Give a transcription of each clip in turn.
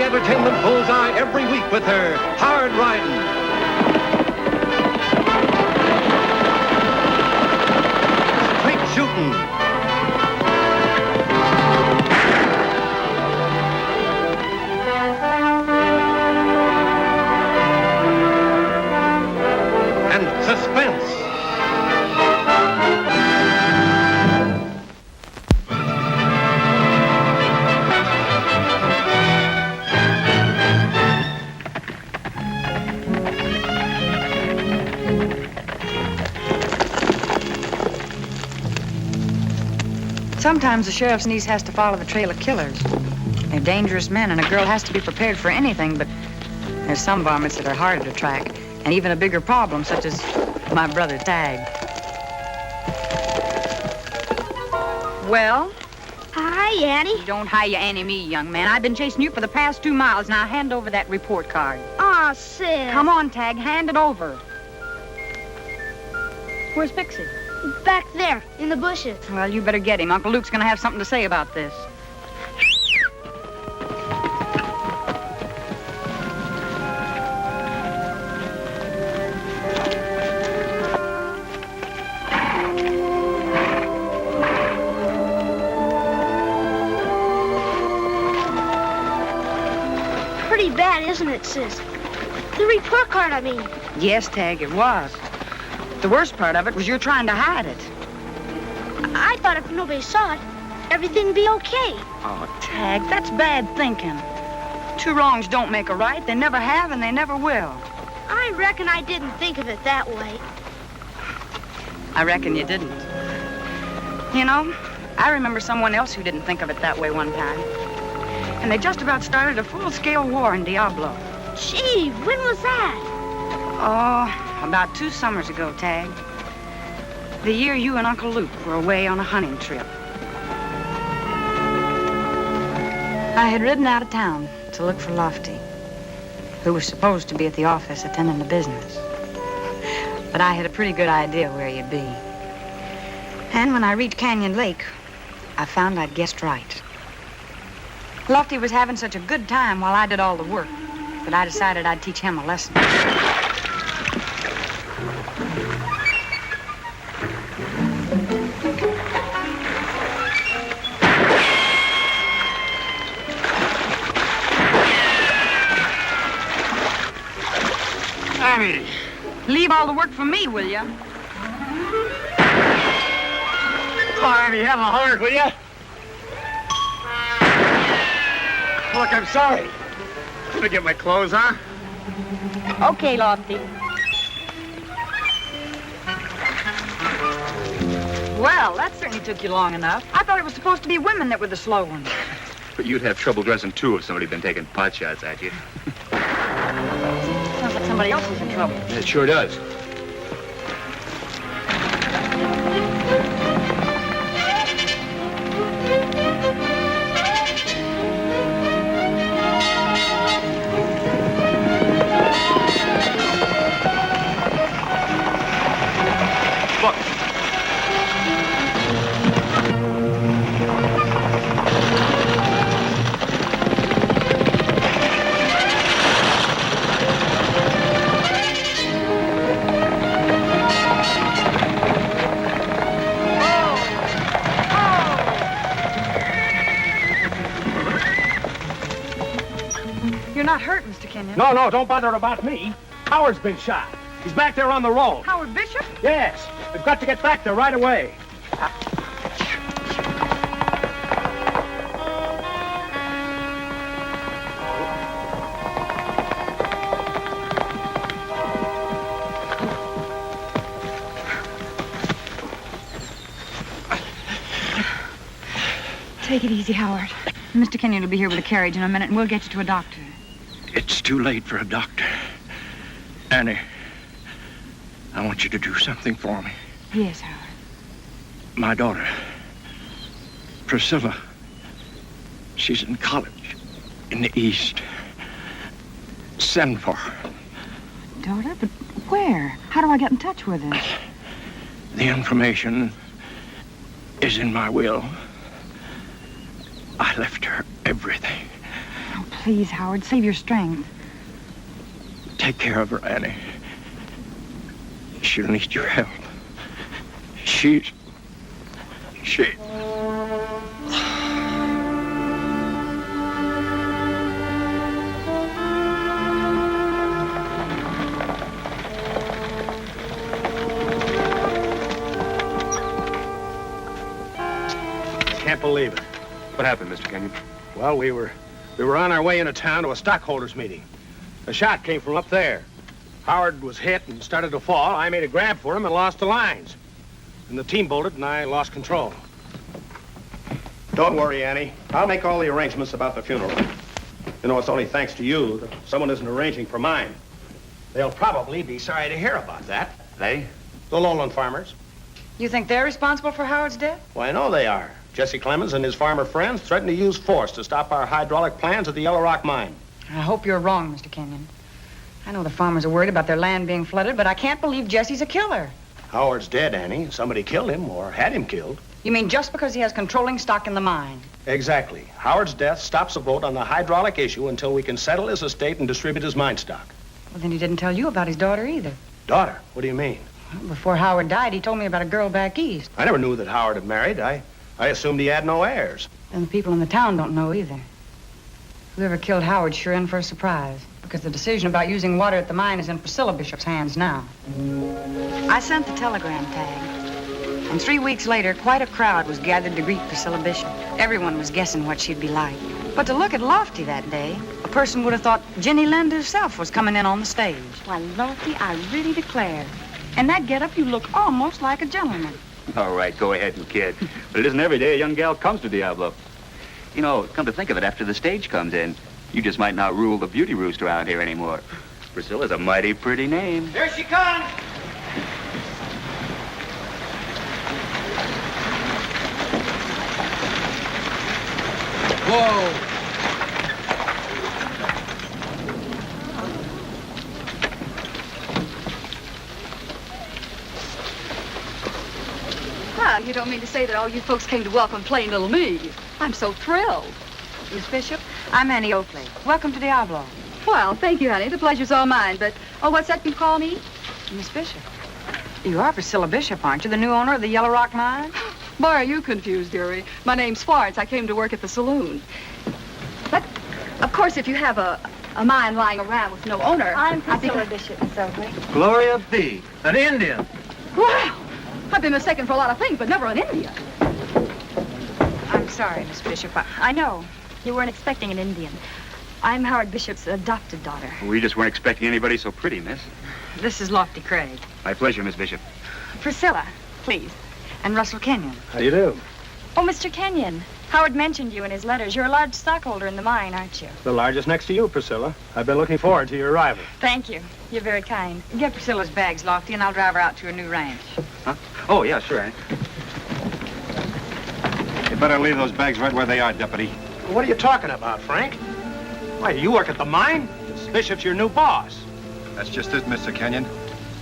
Entertainment Bullseye every week with her Hard Riding. Straight Shooting. And Suspense. Sometimes the sheriff's niece has to follow the trail of killers. They're dangerous men, and a girl has to be prepared for anything, but there's some varmints that are harder to track, and even a bigger problem, such as my brother Tagg. Well? Hi, Annie. Don't hi-ya Annie me, young man. I've been chasing you for the past 2 miles. Now hand over that report card. Aw, sis. Come on, Tagg, hand it over. Where's Pixie? Back there, in the bushes. Well, you better get him. Uncle Luke's gonna have something to say about this. Pretty bad, isn't it, sis? The report card, I mean. Yes, Tagg, it was. The worst part of it was you're trying to hide it. I thought if nobody saw it, everything'd be okay. Oh, Tagg, that's bad thinking. 2 wrongs don't make a right. They never have and they never will. I reckon I didn't think of it that way. I reckon you didn't. You know, I remember someone else who didn't think of it that way one time. And they just about started a full-scale war in Diablo. Gee, when was that? Oh, about 2 summers ago, Tagg. The year you and Uncle Luke were away on a hunting trip. I had ridden out of town to look for Lofty, who was supposed to be at the office attending to business. But I had a pretty good idea where you'd be. And when I reached Canyon Lake, I found I'd guessed right. Lofty was having such a good time while I did all the work that I decided I'd teach him a lesson. Annie! Leave all the work for me, will you? Come on, Annie, have a heart, will you? Look, I'm sorry. Let me get my clothes on. Okay, Lofty. Well, that certainly took you long enough. I thought it was supposed to be women that were the slow ones. But you'd have trouble dressing, too, if somebody had been taking pot shots at you. Sounds like somebody else was in trouble. It sure does. No, don't bother about me. Howard's been shot. He's back there on the road. Howard Bishop? Yes. We've got to get back there right away. Take it easy, Howard. Mr. Kenyon will be here with a carriage in a minute, and we'll get you to a doctor. It's too late for a doctor. Annie, I want you to do something for me. Yes, Howard. My daughter, Priscilla, she's in college in the East. Send for her. Daughter? But where? How do I get in touch with her? The information is in my will. I left her everything. Oh, Please, Howard, save your strength. Take care of her, Annie. She'll need your help. She... Can't believe it. What happened, Mr. Kenyon? Well, we were on our way into town to a stockholders meeting. A shot came from up there. Howard was hit and started to fall. I made a grab for him and lost the lines. And the team bolted and I lost control. Don't worry, Annie. I'll make all the arrangements about the funeral. You know, it's only thanks to you that someone isn't arranging for mine. They'll probably be sorry to hear about that. They? The lowland farmers. You think they're responsible for Howard's death? Well, I know they are. Jesse Clemens and his farmer friends threatened to use force to stop our hydraulic plans at the Yellow Rock mine. I hope you're wrong, Mr. Kenyon. I know the farmers are worried about their land being flooded, but I can't believe Jesse's a killer. Howard's dead, Annie. Somebody killed him or had him killed. You mean just because he has controlling stock in the mine? Exactly. Howard's death stops a vote on the hydraulic issue until we can settle his estate and distribute his mine stock. Well, then he didn't tell you about his daughter either. Daughter? What do you mean? Well, before Howard died, he told me about a girl back east. I never knew that Howard had married. I assumed he had no heirs. And the people in the town don't know either. Whoever killed Howard sure in for a surprise, because the decision about using water at the mine is in Priscilla Bishop's hands now. I sent the telegram tag, and 3 weeks later, quite a crowd was gathered to greet Priscilla Bishop. Everyone was guessing what she'd be like. But to look at Lofty that day, a person would have thought Jenny Lind herself was coming in on the stage. Why, Lofty, I really declare. And that getup, you look almost like a gentleman. All right, go ahead and kid. But it isn't every day a young gal comes to Diablo. You know, come to think of it, after the stage comes in, you just might not rule the beauty roost around here anymore. Priscilla's a mighty pretty name. Here she comes! Whoa! Well, you don't mean to say that all you folks came to welcome plain little me. I'm so thrilled. Miss Bishop, I'm Annie Oakley. Welcome to Diablo. Well, thank you, honey. The pleasure's all mine. But, oh, what's that you call me? Miss Bishop. You are Priscilla Bishop, aren't you? The new owner of the Yellow Rock mine? Boy, are you confused, dearie. My name's Swartz. I came to work at the saloon. But, of course, if you have a mine lying around with no owner... I'm Priscilla Bishop, Miss Oakley. Gloria B., an Indian. Wow! I've been mistaken for a lot of things, but never an Indian. I'm sorry, Miss Bishop. I know. You weren't expecting an Indian. I'm Howard Bishop's adopted daughter. We just weren't expecting anybody so pretty, miss. This is Lofty Craig. My pleasure, Miss Bishop. Priscilla, please. And Russell Kenyon. How do you do? Oh, Mr. Kenyon. Howard mentioned you in his letters. You're a large stockholder in the mine, aren't you? The largest next to you, Priscilla. I've been looking forward to your arrival. Thank you. You're very kind. Get Priscilla's bags, Lofty, and I'll drive her out to her new ranch. Huh? Oh, yeah, sure, Annie. You better leave those bags right where they are, Deputy. What are you talking about, Frank? Why, you work at the mine? Bishop's your new boss. That's just it, Mr. Kenyon.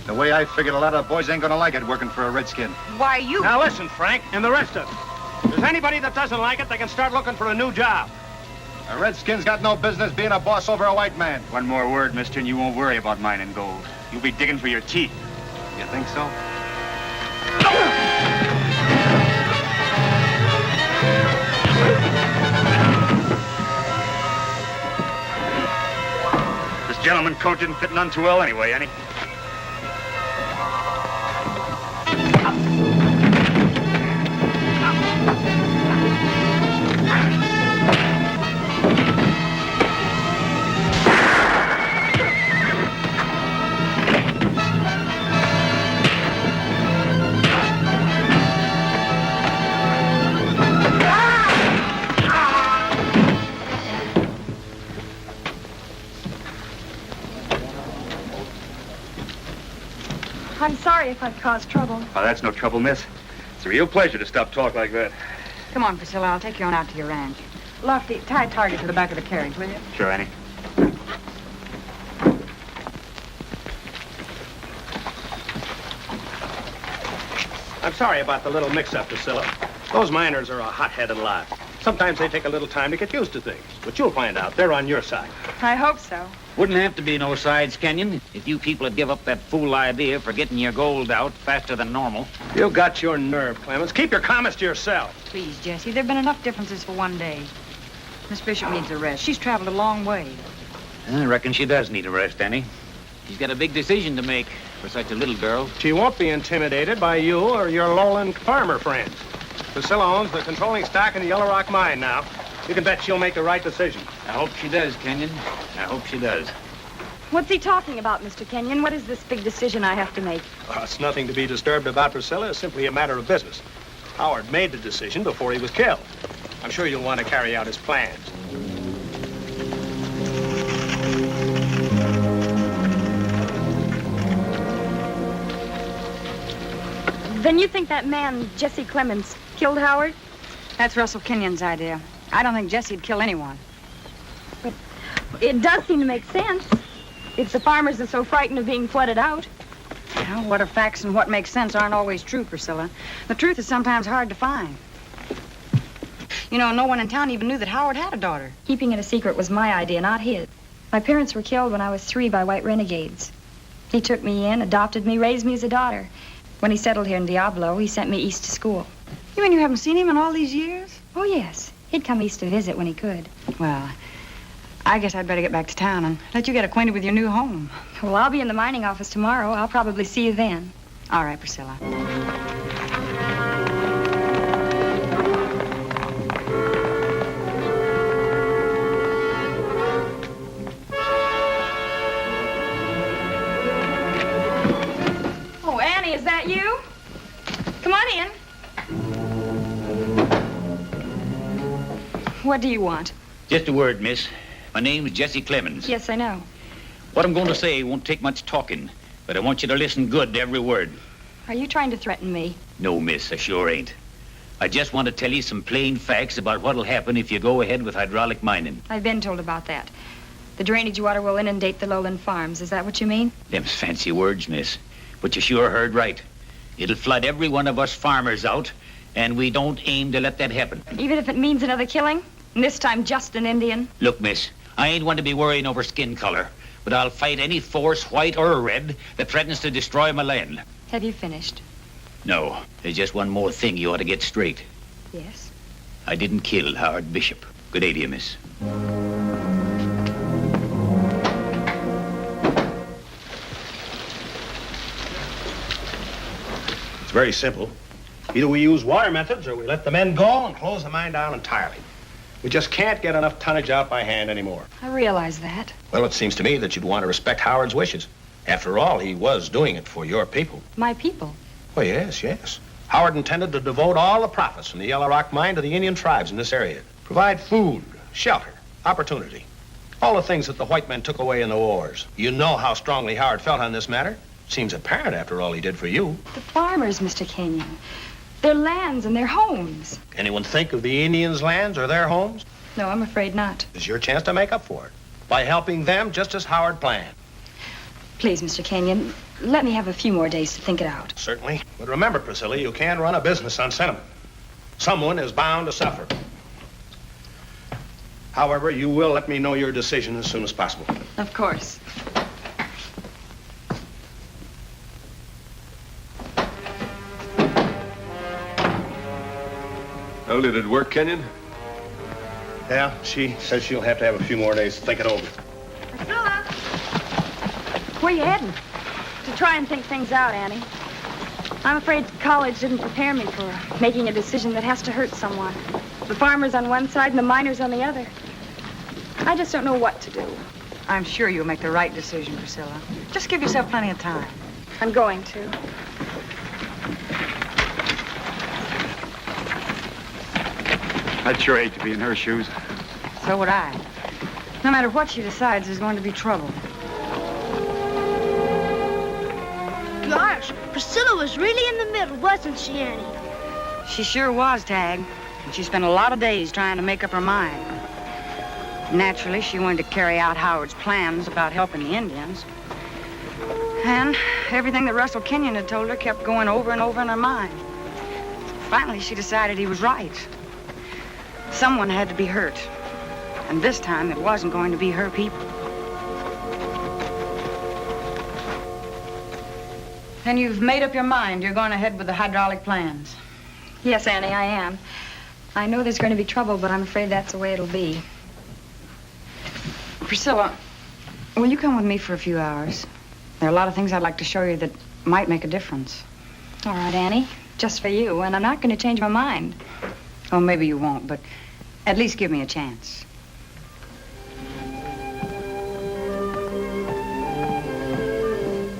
The way I figured, a lot of boys ain't gonna like it working for a redskin. Why, you... Now listen, Frank, and the rest of them. If there's anybody that doesn't like it, they can start looking for a new job. A redskin's got no business being a boss over a white man. One more word, mister, and you won't worry about mine and gold. You'll be digging for your teeth. You think so? This gentleman coat didn't fit none too well anyway, Annie. I'm sorry if I've caused trouble. Oh, that's no trouble, miss. It's a real pleasure to stop talk like that. Come on, Priscilla. I'll take you on out to your ranch. Lofty, tie a target to the back of the carriage, will you? Sure, Annie. I'm sorry about the little mix-up, Priscilla. Those miners are a hot-headed lot. Sometimes they take a little time to get used to things, but you'll find out they're on your side. I hope so. Wouldn't have to be no sides, Kenyon, if you people would give up that fool idea for getting your gold out faster than normal. You got your nerve, Clemens. Keep your comments to yourself. Please, Jesse, there have been enough differences for one day. Miss Bishop needs a rest. She's traveled a long way. I reckon she does need a rest, Annie. She's got a big decision to make for such a little girl. She won't be intimidated by you or your lowland farmer friends. Priscilla owns the controlling stock in the Yellow Rock mine now. You can bet she'll make the right decision. I hope she does, Kenyon. I hope she does. What's he talking about, Mr. Kenyon? What is this big decision I have to make? Oh, it's nothing to be disturbed about, Priscilla. It's simply a matter of business. Howard made the decision before he was killed. I'm sure you'll want to carry out his plans. Then you think that man, Jesse Clemens, killed Howard? That's Russell Kenyon's idea. I don't think Jesse'd kill anyone. But it does seem to make sense. If the farmers are so frightened of being flooded out. Well, what are facts and what makes sense aren't always true, Priscilla. The truth is sometimes hard to find. You know, no one in town even knew that Howard had a daughter. Keeping it a secret was my idea, not his. My parents were killed when I was 3 by white renegades. He took me in, adopted me, raised me as a daughter. When he settled here in Diablo, he sent me east to school. You mean you haven't seen him in all these years? Oh, yes. He'd come east to visit when he could. Well, I guess I'd better get back to town and let you get acquainted with your new home. Well, I'll be in the mining office tomorrow. I'll probably see you then. All right, Priscilla. Oh, Annie, is that you? Come on in. What do you want? Just a word, miss. My name's Jesse Clemens. Yes, I know. What I'm going to say won't take much talking, but I want you to listen good to every word. Are you trying to threaten me? No, miss, I sure ain't. I just want to tell you some plain facts about what'll happen if you go ahead with hydraulic mining. I've been told about that. The drainage water will inundate the lowland farms. Is that what you mean? Them's fancy words, miss. But you sure heard right. It'll flood every one of us farmers out, and we don't aim to let that happen. Even if it means another killing? And this time just an Indian? Look, miss, I ain't one to be worrying over skin color, but I'll fight any force, white or red, that threatens to destroy my land. Have you finished? No, there's just one more thing you ought to get straight. Yes. I didn't kill Howard Bishop. Good day to you, miss. It's very simple. Either we use water methods or we let the men go and close the mine down entirely. We just can't get enough tonnage out by hand anymore. I realize that. Well, it seems to me that you'd want to respect Howard's wishes. After all, he was doing it for your people. My people. Well, yes. Howard intended to devote all the profits from the Yellow Rock mine to the Indian tribes in this area. Provide food, shelter, opportunity. All the things that the white men took away in the wars. You know how strongly Howard felt on this matter. Seems apparent after all he did for you. The farmers, Mr. Kenyon. Their lands and their homes. Anyone think of the Indians' lands or their homes? No, I'm afraid not. It's your chance to make up for it by helping them just as Howard planned. Please, Mr. Kenyon, let me have a few more days to think it out. Certainly. But remember, Priscilla, you can't run a business on sentiment. Someone is bound to suffer. However, you will let me know your decision as soon as possible. Of course. Well, did it work, Kenyon? Yeah, she says she'll have to have a few more days to think it over. Priscilla! Where you heading? To try and think things out, Annie. I'm afraid college didn't prepare me for making a decision that has to hurt someone. The farmers on one side and the miners on the other. I just don't know what to do. I'm sure you'll make the right decision, Priscilla. Just give yourself plenty of time. I'm going to. I'd sure hate to be in her shoes. So would I. No matter what she decides, there's going to be trouble. Gosh, Priscilla was really in the middle, wasn't she, Annie? She sure was, Tagg. And she spent a lot of days trying to make up her mind. Naturally, she wanted to carry out Howard's plans about helping the Indians. And everything that Russell Kenyon had told her kept going over and over in her mind. Finally, she decided he was right. Someone had to be hurt. And this time, it wasn't going to be her people. And you've made up your mind. You're going ahead with the hydraulic plans. Yes, Annie, I am. I know there's going to be trouble, but I'm afraid that's the way it'll be. Priscilla, will you come with me for a few hours? There are a lot of things I'd like to show you that might make a difference. All right, Annie. Just for you, and I'm not going to change my mind. Oh, maybe you won't, but at least give me a chance.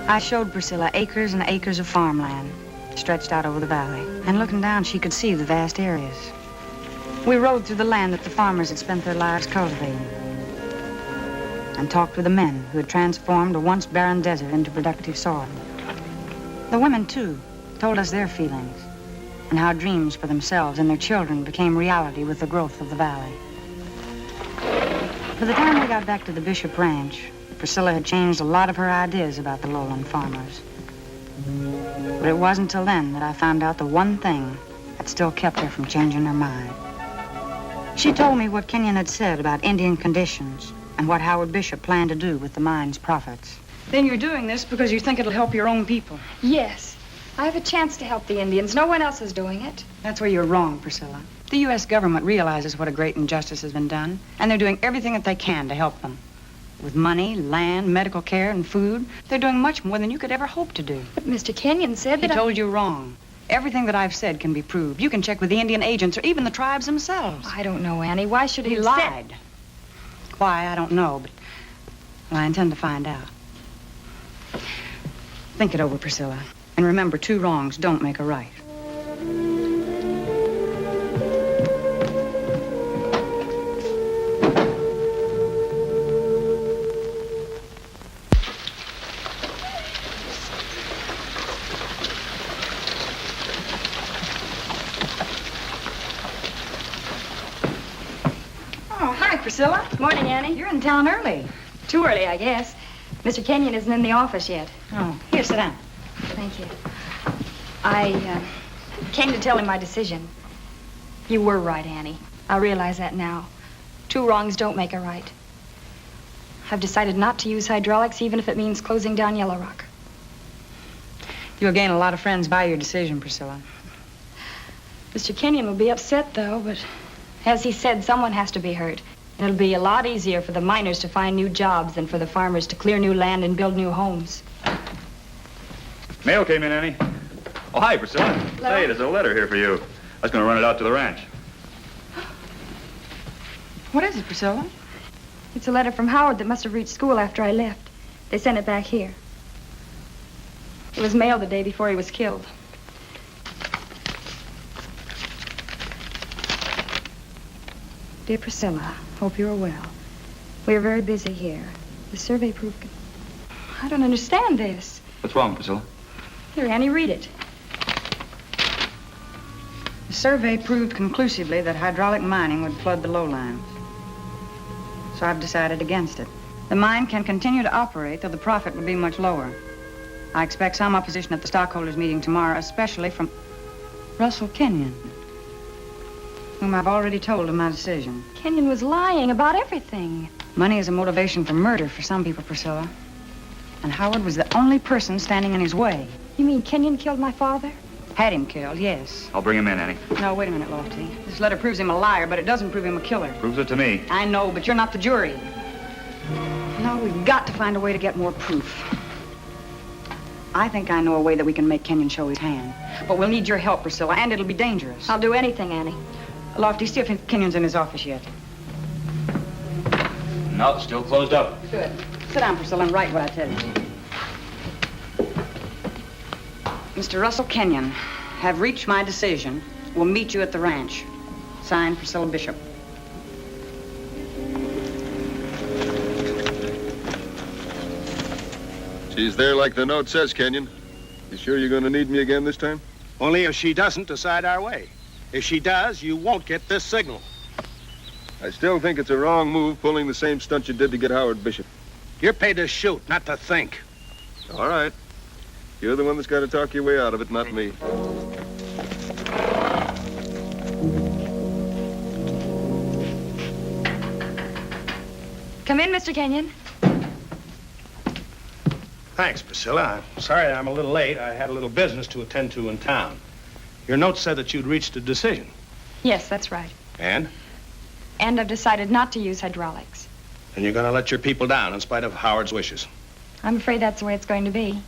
I showed Priscilla acres and acres of farmland stretched out over the valley. And looking down, she could see the vast areas. We rode through the land that the farmers had spent their lives cultivating. And talked with the men who had transformed a once barren desert into productive soil. The women, too, told us their feelings and how dreams for themselves and their children became reality with the growth of the valley. By the time we got back to the Bishop Ranch, Priscilla had changed a lot of her ideas about the lowland farmers. But it wasn't until then that I found out the one thing that still kept her from changing her mind. She told me what Kenyon had said about Indian conditions and what Howard Bishop planned to do with the mine's profits. Then you're doing this because you think it'll help your own people. Yes. I have a chance to help the Indians. No one else is doing it. That's where you're wrong, Priscilla. The U.S. government realizes what a great injustice has been done, and they're doing everything that they can to help them. With money, land, medical care, and food, they're doing much more than you could ever hope to do. But Mr. Kenyon said that He told you wrong. Everything that I've said can be proved. You can check with the Indian agents or even the tribes themselves. I don't know, Annie. Why should he He lied. Why, I don't know, but well, I intend to find out. Think it over, Priscilla. And remember, 2 wrongs don't make a right. Priscilla? Morning, Annie. You're in town early. Too early, I guess. Mr. Kenyon isn't in the office yet. Oh, here, sit down. Thank you. I came to tell him my decision. You were right, Annie. I realize that now. 2 wrongs don't make a right. I've decided not to use hydraulics, even if it means closing down Yellow Rock. You'll gain a lot of friends by your decision, Priscilla. Mr. Kenyon will be upset, though, but as he said, someone has to be hurt. It'll be a lot easier for the miners to find new jobs than for the farmers to clear new land and build new homes. Mail came in, Annie. Oh, hi, Priscilla. Hello. Hey, there's a letter here for you. I was going to run it out to the ranch. What is it, Priscilla? It's a letter from Howard that must have reached school after I left. They sent it back here. It was mailed the day before he was killed. Dear Priscilla, hope you are well. We are very busy here. The survey proved... I don't understand this. What's wrong, Priscilla? Here, Annie, read it. The survey proved conclusively that hydraulic mining would flood the lowlands. So I've decided against it. The mine can continue to operate, though the profit would be much lower. I expect some opposition at the stockholders' meeting tomorrow, especially from Russell Kenyon, whom I've already told of my decision. Kenyon was lying about everything. Money is a motivation for murder for some people, Priscilla. And Howard was the only person standing in his way. You mean Kenyon killed my father? Had him killed, yes. I'll bring him in, Annie. No, wait a minute, Lofty. This letter proves him a liar, but it doesn't prove him a killer. Proves it to me. I know, but you're not the jury. No, we've got to find a way to get more proof. I think I know a way that we can make Kenyon show his hand. But we'll need your help, Priscilla, and it'll be dangerous. I'll do anything, Annie. Lofty, see if Kenyon's in his office yet. No, it's still closed up. Good. Sit down, Priscilla, and write what I tell you. Mr. Russell Kenyon, have reached my decision. We'll meet you at the ranch. Signed, Priscilla Bishop. She's there like the note says, Kenyon. You sure you're going to need me again this time? Only if she doesn't decide our way. If she does, you won't get this signal. I still think it's a wrong move pulling the same stunt you did to get Howard Bishop. You're paid to shoot, not to think. All right. You're the one that's got to talk your way out of it, not me. Come in, Mr. Kenyon. Thanks, Priscilla. I'm sorry I'm a little late. I had a little business to attend to in town. Your note said that you'd reached a decision. Yes, that's right. And? And I've decided not to use hydraulics. And you're going to let your people down in spite of Howard's wishes. I'm afraid that's the way it's going to be.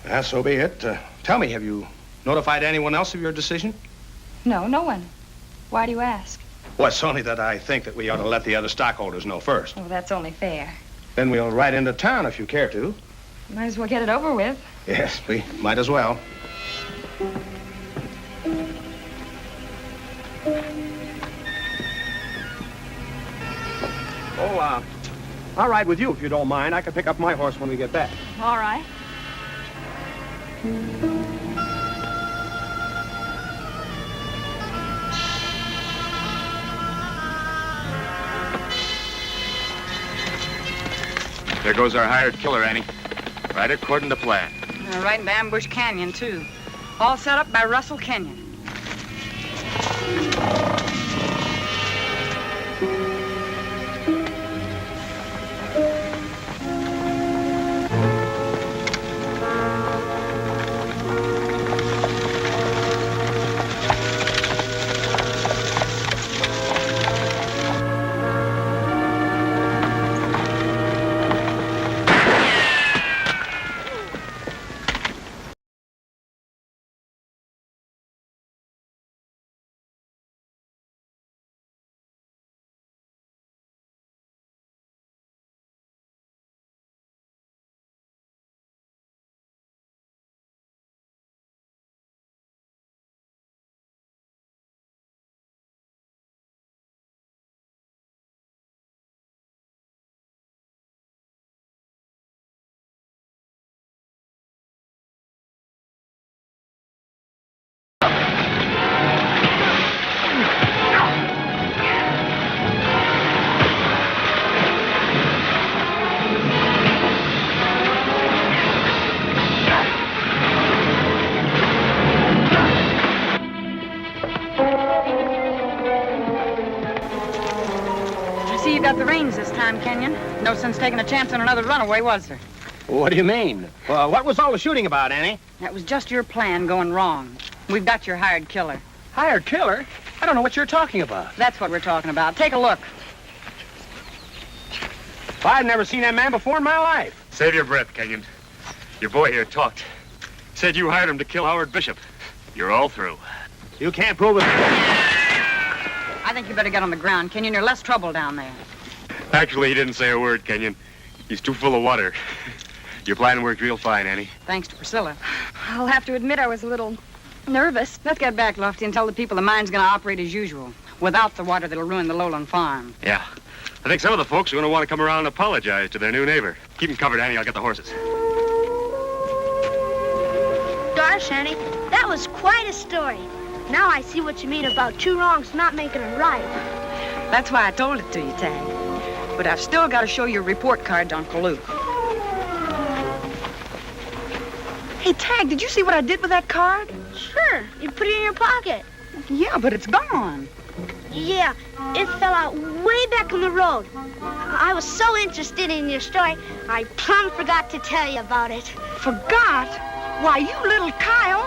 Yeah, so be it. Tell me, have you notified anyone else of your decision? No, no one. Why do you ask? Well, it's only that I think that we ought to let the other stockholders know first. Oh, that's only fair. Then we'll ride into town if you care to. Might as well get it over with. Yes, we might as well. Oh, I'll ride with you if you don't mind. I can pick up my horse when we get back. All right. There goes our hired killer, Annie. Right according to plan. Right into Ambush Canyon, too. All set up by Russell Kenyon. You got the reins this time, Kenyon. No sense taking a chance on another runaway, was there? What do you mean? Well, what was all the shooting about, Annie? That was just your plan going wrong. We've got your hired killer. Hired killer? I don't know what you're talking about. That's what we're talking about. Take a look. I've never seen that man before in my life. Save your breath, Kenyon. Your boy here talked. Said you hired him to kill Howard Bishop. You're all through. You can't prove it. I think you better get on the ground, Kenyon. You're less trouble down there. Actually, he didn't say a word, Kenyon. He's too full of water. Your plan worked real fine, Annie. Thanks to Priscilla. I'll have to admit I was a little nervous. Let's get back, Lofty, and tell the people the mine's going to operate as usual, without the water that'll ruin the lowland farm. Yeah. I think some of the folks are going to want to come around and apologize to their new neighbor. Keep them covered, Annie. I'll get the horses. Gosh, Annie, that was quite a story. Now I see what you mean about two wrongs not making a right. That's why I told it to you, Tagg. But I've still got to show your report card to Uncle Luke. Hey, Tagg, did you see what I did with that card? Sure, you put it in your pocket. Yeah, but it's gone. Yeah, it fell out way back on the road. I was so interested in your story, I plumb forgot to tell you about it. Forgot? Why, you little Kyle.